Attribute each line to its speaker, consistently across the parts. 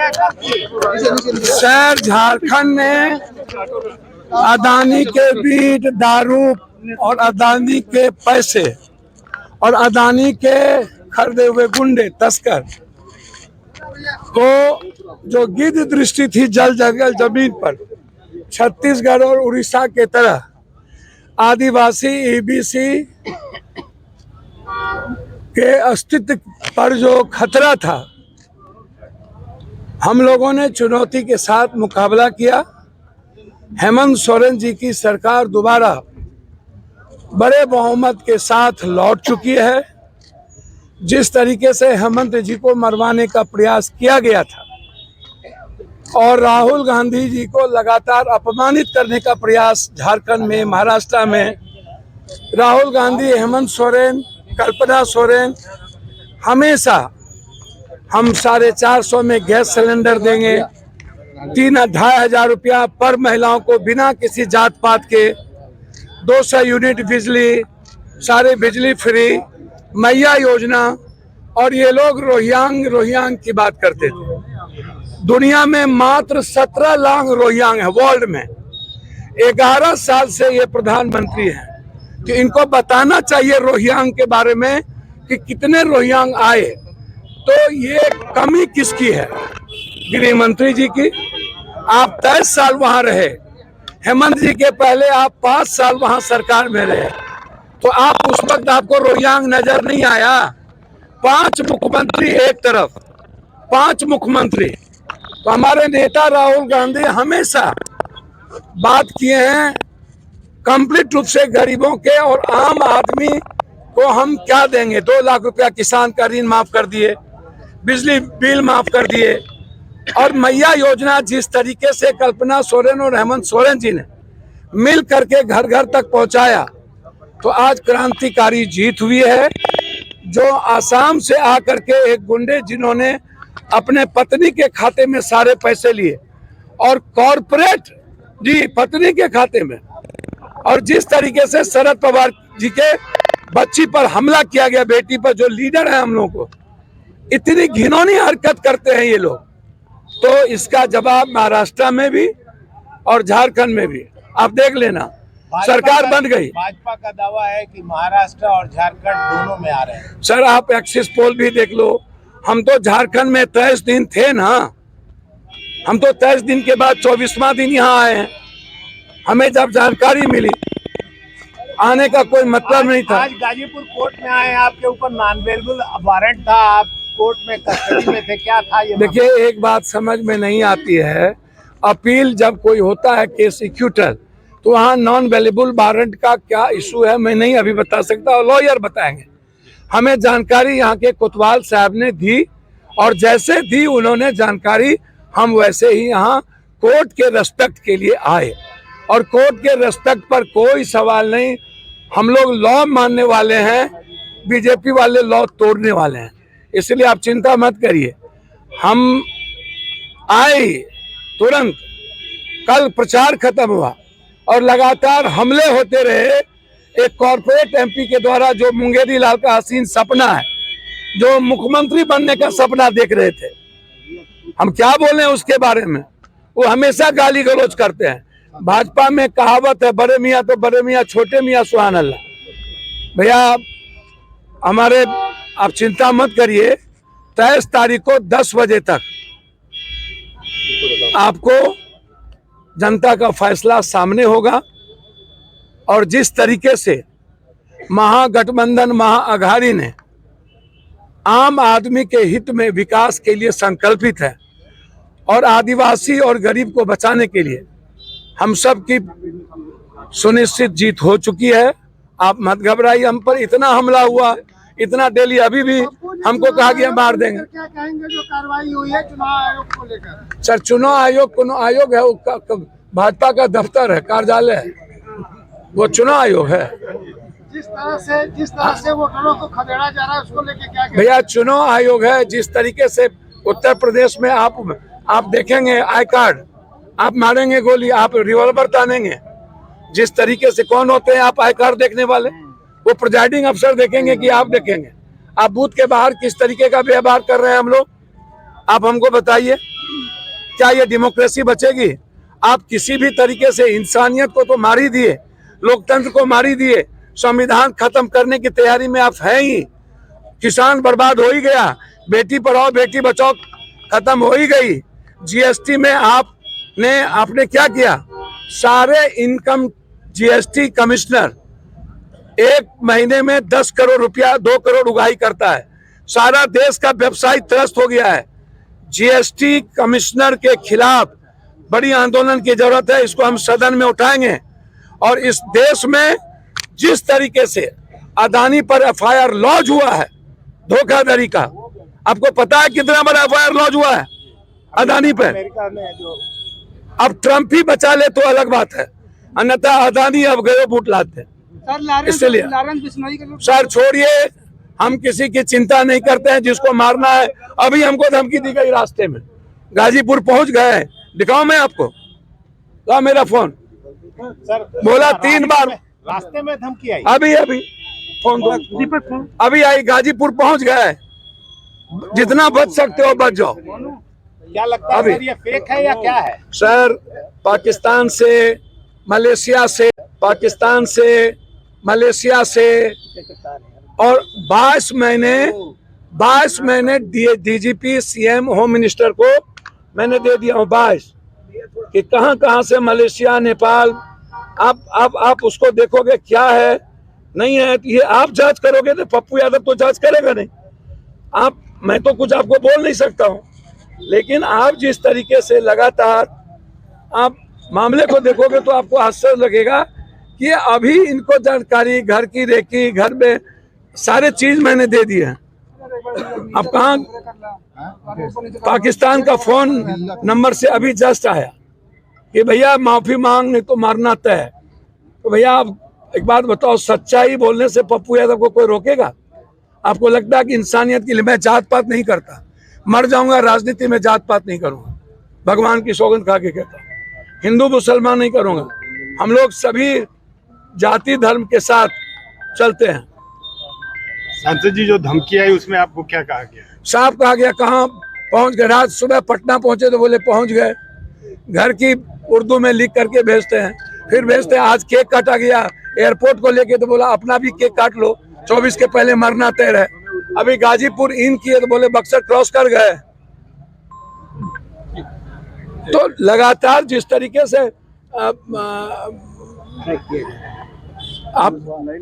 Speaker 1: Sir, Jharkhand में अदानी के beat दारू और अदानी के पैसे और अदानी के खरीदे हुए गुंडे तस्कर को जो गिद्ध दृष्टि थी जल जंगल जमीन पर, छत्तीसगढ़ और उड़ीसा के तरह आदिवासी ईबीसी के अस्तित्व पर जो खतरा था, हम लोगों ने चुनौती के साथ मुकाबला किया। हेमंत सोरेन जी की सरकार दोबारा बड़े बहुमत के साथ लौट चुकी है। जिस तरीके से हेमंत जी को मरवाने का प्रयास किया गया था और राहुल गांधी जी को लगातार अपमानित करने का प्रयास झारखंड में, महाराष्ट्र में, राहुल गांधी, हेमंत सोरेन, कल्पना सोरेन हमेशा हम 450 में गैस सिलेंडर देंगे, 3,500 रुपया पर महिलाओं को बिना किसी जात पात के, 200 यूनिट बिजली, सारे बिजली फ्री, मैया योजना। और ये लोग रोहिंग्या की बात करते थे। दुनिया में मात्र 17 लाख रोहिंग्या है वर्ल्ड में। 11 साल से ये प्रधानमंत्री हैं, तो इनको बताना चाहिए रोहिंग्या के बारे में कि कितने रोहिंग्या आए। तो ये कमी किसकी है? गृह मंत्री जी की। आप 23 साल वहां रहे, हेमंत जी के पहले आप 5 साल वहां सरकार में रहे, तो आप उस वक्त आपको रोहिंग्या नजर नहीं आया? 5 मुख्यमंत्री एक तरफ, 5 मुख्यमंत्री। तो हमारे नेता राहुल गांधी हमेशा बात किए हैं कंप्लीट रूप से गरीबों के और आम आदमी को हम क्या देंगे। 2 लाख रुपया किसान का ऋण माफ कर दिए, बिजली बिल माफ कर दिए, और मैया योजना जिस तरीके से कल्पना सोरेन और हेमंत सोरेन जी ने मिल करके घर घर तक पहुंचाया, तो आज क्रांतिकारी जीत हुई है। जो आसाम से आकर के एक गुंडे जिन्होंने अपने पत्नी के खाते में सारे पैसे लिए और कॉरपोरेट जी पत्नी के खाते में, और जिस तरीके से शरद पवार जी के बच्ची पर हमला किया गया, बेटी पर, जो लीडर है हम लोगों को, इतनी घिनौनी हरकत करते हैं ये लोग। तो इसका जवाब महाराष्ट्र में भी और झारखंड में भी आप देख लेना, सरकार बन गई।
Speaker 2: भाजपा का दावा है कि महाराष्ट्र और झारखंड दोनों में आ रहे हैं।
Speaker 1: सर, आप एक्सिस पोल भी देख लो। हम तो झारखंड में 23 दिन थे ना, हम तो 23 दिन के बाद 24वां दिन यहाँ आए हैं। हमें जब जानकारी मिली, आने का कोई मतलब नहीं था।
Speaker 2: आज गाजीपुर कोर्ट में आए, आपके ऊपर नॉन अवेलेबल वारंट था, आप कोर्ट में कस्टडी में थे, क्या था ये?
Speaker 1: देखिए, एक बात समझ में नहीं आती है, अपील जब कोई होता है केस इक्यूटर, तो वहाँ नॉन अवेलेबल वारंट का क्या इशू है मैं नहीं अभी बता सकता, और लॉयर बताएंगे। हमें जानकारी यहाँ के कोतवाल साहब ने दी, और जैसे दी उन्होंने जानकारी, हम वैसे ही यहाँ कोर्ट के रेस्पेक्ट के लिए आए, और कोर्ट के रेस्पेक्ट पर कोई सवाल नहीं। हम लोग लॉ मानने वाले हैं, बीजेपी वाले लॉ तोड़ने वाले हैं, इसलिए आप चिंता मत करिए। हम आए तुरंत, कल प्रचार खत्म हुआ और लगातार हमले होते रहे। एक कॉर्पोरेट एमपी के द्वारा, जो मुंगेरी लाल का हसीन सपना है, जो मुख्यमंत्री बनने का सपना देख रहे थे, हम क्या बोले उसके बारे में? वो हमेशा गाली गलौज करते हैं। भाजपा में कहावत है, बड़े मियाँ तो बड़े मियाँ, छोटे मियाँ सुभान अल्लाह। भैया हमारे, आप चिंता मत करिए, 23 तारीख को 10 बजे तक आपको जनता का फैसला सामने होगा। और जिस तरीके से महागठबंधन, महाअघाड़ी ने आम आदमी के हित में, विकास के लिए संकल्पित है, और आदिवासी और गरीब को बचाने के लिए हम सब की सुनिश्चित जीत हो चुकी है। आप मत घबराइए, हम पर इतना हमला हुआ, इतना डेली, अभी भी हमको कहा गया मार देंगे।
Speaker 2: क्या कहेंगे जो कार्रवाई हुई है चुनाव आयोग को लेकर?
Speaker 1: सर, चुनाव आयोग कोनो आयोग है? वो भाजपा का दफ्तर है, कार्यालय है, वो चुनाव आयोग है।
Speaker 2: जिस तरह से वोटरों को खदेड़ा जा रहा है, उसको लेके क्या कहेंगे?
Speaker 1: भैया, चुनाव आयोग है। जिस तरीके से उत्तर प्रदेश में आप देखेंगे, आई कार्ड, आप मारेंगे गोली, आप रिवॉल्वर तानेंगे, जिस तरीके से कौन होते हैं आप आई कार्ड देखने वाले, वो प्रिजाइडिंग अफसर देखेंगे कि आप देखेंगे? आप बूथ के बाहर किस तरीके का व्यवहार कर रहे हैं हम लोग, आप हमको बताइए। क्या ये डेमोक्रेसी बचेगी? आप किसी भी तरीके से इंसानियत को तो मार ही दिए, लोकतंत्र को मार ही दिए, संविधान खत्म करने की तैयारी में आप हैं ही। किसान बर्बाद हो ही गया, बेटी पढ़ाओ बेटी बचाओ खत्म हो ही गई। जीएसटी में आपने क्या किया? सारे इनकम जीएसटी कमिश्नर एक महीने में 10 करोड़ रुपया 2 करोड़ उगाही करता है। सारा देश का व्यवसाय त्रस्त हो गया है। जीएसटी कमिश्नर के खिलाफ बड़ी आंदोलन की जरूरत है। इसको हम सदन में उठाएंगे। और इस देश में जिस तरीके से अदानी पर एफआईआर लॉन्च हुआ है धोखाधड़ी का, आपको पता है कितना बड़ा एफआईआर लॉन्च हुआ है अदानी पर?
Speaker 2: अमेरिका में जो
Speaker 1: अब ट्रंप ही बचा ले तो अलग बात है, अन्यथा अदानी अब गए बूट लाते। इसलिए सर छोड़िए, हम किसी की चिंता नहीं करते हैं। जिसको मारना है, अभी हमको धमकी दी गई रास्ते में, गाजीपुर पहुंच गए। दिखाओ मैं आपको, ला मेरा फोन।
Speaker 2: सर
Speaker 1: बोला 3 बार
Speaker 2: रास्ते में धमकी आई।
Speaker 1: अभी फोन दो, अभी आई। गाजीपुर पहुंच गए। जितना बच सकते हो बच जाओ।
Speaker 2: क्या लगता है
Speaker 1: अभी
Speaker 2: सर, ये फेक है या क्या है?
Speaker 1: सर पाकिस्तान से, मलेशिया से, पाकिस्तान से, मलेशिया से, और 22 महीने डीजीपी सीएम होम मिनिस्टर को मैंने दे दिया हूँ 22 कि कहां से मलेशिया नेपाल। आप उसको देखोगे क्या है नहीं है, ये आप जांच करोगे तो पप्पू यादव तो जांच करेगा नहीं। मैं तो कुछ आपको बोल नहीं सकता हूँ, लेकिन आप जिस तरीके से लगातार आप मामले को देखोगे तो आपको आश्चर्य लगेगा कि अभी इनको जानकारी घर की रेकी, घर में सारे चीज मैंने दे दिए हैं। अब कहाँ पाकिस्तान का फोन नंबर से अभी जस्ट आया कि भैया माफी मांग, नहीं तो मारना तय है। तो भैया आप एक बात बताओ, सच्चाई बोलने से पप्पू यादव को कोई रोकेगा? आपको लगता है कि इंसानियत के लिए मैं जात पात नहीं करता, मर जाऊंगा राजनीति में जात पात नहीं करूंगा, भगवान की सौगंध खा के कहता हूँ। हिंदू मुसलमान नहीं करूंगा, हम लोग सभी जाति धर्म के साथ चलते हैं।
Speaker 3: सांसद जी जो धमकी आई उसमें आपको क्या कहा गया?
Speaker 1: साफ कहा गया। कहाँ पहुंच गए? रात सुबह पटना पहुंचे तो बोले पहुंच गए। घर की उर्दू में लिख करके भेजते हैं, फिर भेजते हैं। आज केक काटा गया एयरपोर्ट को लेके, तो बोला अपना भी केक काट लो, 24 के पहले मरना तय है। अभी गाजीपुर इन किए तो बोले बक्सर क्रॉस कर गए। तो लगातार जिस तरीके से आप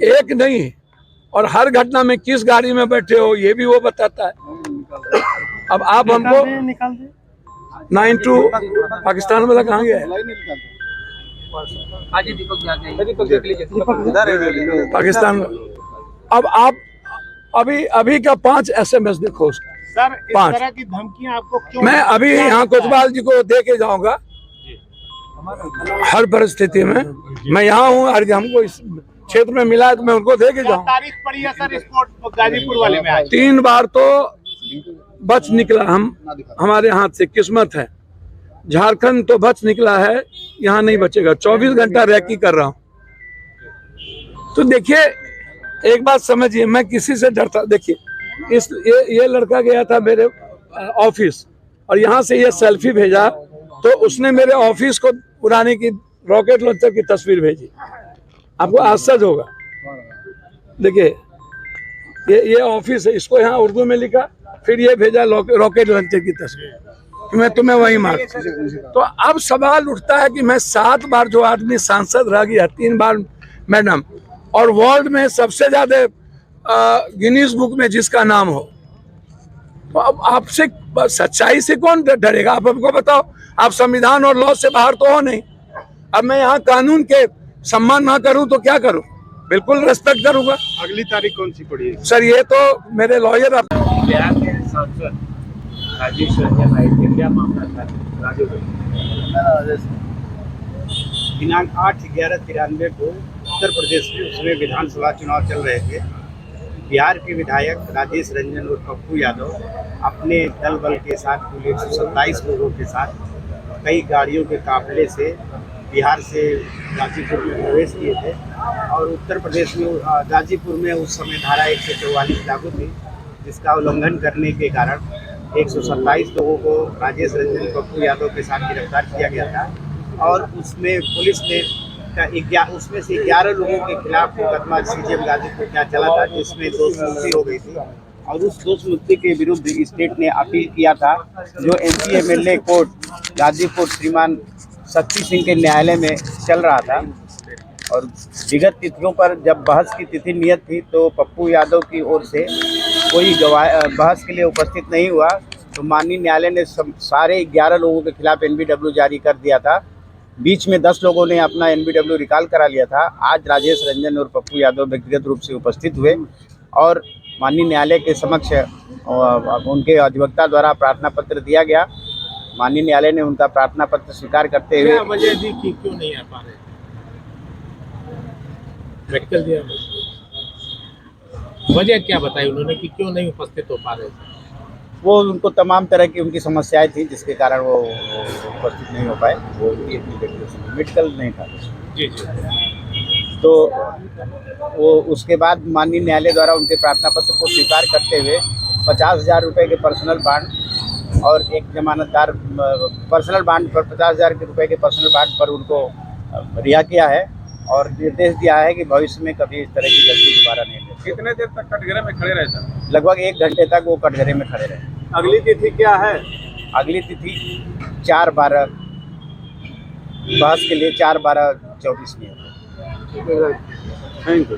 Speaker 1: एक नहीं, और हर घटना में किस गाड़ी में बैठे हो ये भी वो बताता है। अब आप हमको 92 पाकिस्तान वाला कहाँ गया है? पाकिस्तान। अब आप अभी का 5 SMS देखो उसका।
Speaker 2: सर इस
Speaker 1: 5
Speaker 2: तरह की धमकियां आपको क्यों?
Speaker 1: मैं अभी यहाँ कोतवाल जी को दे के जाऊंगा हर परिस्थिति में। मैं यहाँ हूँ, और हमको इस क्षेत्र में मिला है तो मैं उनको दे के
Speaker 2: क्या
Speaker 1: जाऊँ।
Speaker 2: तारीख पड़ी है सर स्पोर्ट गाजीपुर वाले में आज?
Speaker 1: 3 बार तो बच निकला, हमारे हाथ से किस्मत है। झारखंड तो बच निकला है, यहाँ नहीं बचेगा। 24 घंटा रैकी कर रहा हूँ। तो देखिए एक बात समझिए, मैं किसी से डरता, देखिए ये लड़का गया था मेरे ऑफिस और यहाँ से ये सेल्फी भेजा, तो उसने मेरे ऑफिस को उड़ाने की रॉकेट लॉन्चर की तस्वीर भेजी। आपको आश्चर्य होगा। देखिए ये ऑफिस है, इसको यहाँ उर्दू में लिखा, फिर ये भेजा रॉकेट लॉन्चर की तस्वीर कि मैं तुम्हें वही मार। तो अब सवाल उठता है कि मैं 7 बार जो आदमी सांसद रह गया, 3 बार मैडम, और वर्ल्ड में सबसे ज्यादा गिनीज बुक में जिसका नाम हो, तो अब आपसे सच्चाई से कौन डरेगा? आप हमको बताओ। आप संविधान और लॉ से बाहर तो हो नहीं। अब मैं यहाँ कानून के सम्मान ना करूं तो क्या करूं? बिल्कुल रेस्पेक्ट करूंगा।
Speaker 3: अगली तारीख कौन सी पड़ी है?
Speaker 1: सर ये तो मेरे लॉयर।
Speaker 4: बिहार के सांसद राजेश रंजन आए थे, क्या मामला था?
Speaker 5: दिनांक 8/11/93 को उत्तर प्रदेश में उसमें विधानसभा चुनाव चल रहे थे। बिहार के विधायक राजेश रंजन और पप्पू यादव अपने दल बल के साथ कुल 127 लोगों के साथ कई गाड़ियों के काफिले से बिहार से गाजीपुर में प्रवेश किए थे और उत्तर प्रदेश में गाजीपुर में उस समय धारा 144 लागू थी, जिसका उल्लंघन करने के कारण 127 लोगों को राजेश रंजन पप्पू यादव के साथ गिरफ्तार किया गया था और उसमें पुलिस ने उसमें से 11 लोगों के खिलाफ मुकदमा सीजेएम गाजीपुर में चला था, जिसमें दोषमुक्ति हो गई थी और उस दोषमुक्ति के विरुद्ध स्टेट ने अपील किया था, जो एमपी एमएलए कोर्ट गाजीपुर श्रीमान शक्ति सिंह के न्यायालय में चल रहा था। और विगत तिथियों पर जब बहस की तिथि नियत थी तो पप्पू यादव की ओर से कोई गवाह बहस के लिए उपस्थित नहीं हुआ, तो माननीय न्यायालय ने सारे 11 लोगों के खिलाफ एनबीडब्ल्यू जारी कर दिया था। बीच में 10 लोगों ने अपना एनबीडब्ल्यू रिकॉल करा लिया था। आज राजेश रंजन और पप्पू यादव व्यक्तिगत रूप से उपस्थित हुए और माननीय न्यायालय के समक्ष उनके अधिवक्ता द्वारा प्रार्थना पत्र दिया गया। माननीय न्यायालय ने उनका प्रार्थना पत्र स्वीकार करते हुए
Speaker 4: वजह दी कि क्यों नहीं आ पा रहे, मेडिकल दिया वजह क्या बताई उन्होंने कि क्यों नहीं उपस्थित हो पा रहे थे?
Speaker 5: वो उनको तमाम तरह की उनकी समस्याएं थी जिसके कारण वो उपस्थित नहीं हो पाए। वो मेडिकल नहीं था
Speaker 4: जी जी।
Speaker 5: तो वो उसके बाद माननीय न्यायालय द्वारा उनके प्रार्थना पत्र को स्वीकार करते हुए 50,000 रुपये के पर्सनल बांड और एक जमानतदार पर्सनल बांड पर 50,000 रुपये के पर्सनल बांड पर उनको रिहा किया है और निर्देश दिया है कि भविष्य में कभी इस तरह की गलती दोबारा नहीं हो।
Speaker 3: कितने देर तक कटघरे में खड़े रहे सर?
Speaker 5: लगभग 1 घंटे तक वो कटघरे में खड़े रहे।
Speaker 3: अगली तिथि क्या है?
Speaker 5: अगली तिथि 4/12 बहस के लिए 4/12/24 में।
Speaker 3: Thank you.